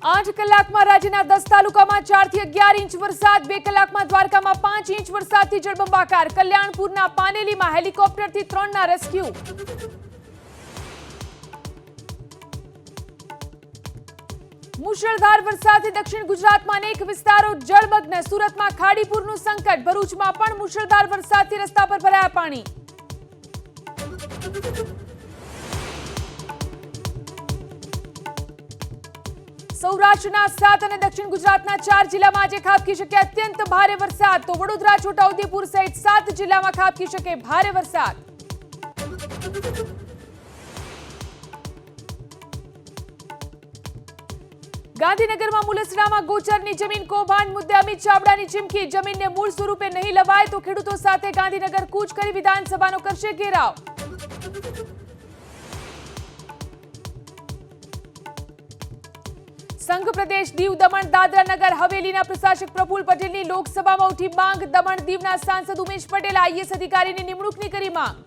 8 કલાકમાં રાજ્યના 10 તાલુકામાં 4 થી 11 ઇંચ વરસાદ, 2 કલાકમાં દ્વારકામાં 5 ઇંચ વરસાદથી જળબંબાકાર, કલ્યાણપુરના પાનેલીમાં હેલિકોપ્ટરથી 3ના રેસ્ક્યુ. મુશળધાર વરસાદથી દક્ષિણ ગુજરાતમાં અનેક વિસ્તારો જળમગ્ન, સુરતમાં ખાડીપુરનું સંકટ, ભરૂચમાં પણ મુશળધાર વરસાદથી રસ્તા પર ભરાયા પાણી. સૌરાષ્ટ્રના 7 અને દક્ષિણ ગુજરાતના 4 જિલ્લામાં આજે ખાબકી શકે અત્યંત ભારે વરસાદ, તો વડોદરા, છોટાઉદેપુર સહિત 7 જિલ્લામાં ખાબકી શકે ભારે વરસાદ. ગાંધીનગરમાં મુલસરામાં ગોચરની જમીન કૌભાંડ મુદ્દે અમિત ચાવડાની ચીમકી, જમીનને મૂળ સ્વરૂપે નહીં લવાય તો ખેડૂતો સાથે ગાંધીનગર કૂચ કરી વિધાનસભાનો કરશે ઘેરાવ. સંઘ પ્રદેશ દીવ, દમણ, દાદરા નગર હવેલીના પ્રશાસક પ્રફુલ પટેલની લોકસભામાં ઉઠી માંગ, દમણ દીવના સાંસદ ઉમેશ પટેલ આઈએએસ અધિકારીની નિમણૂકની કરી માંગ.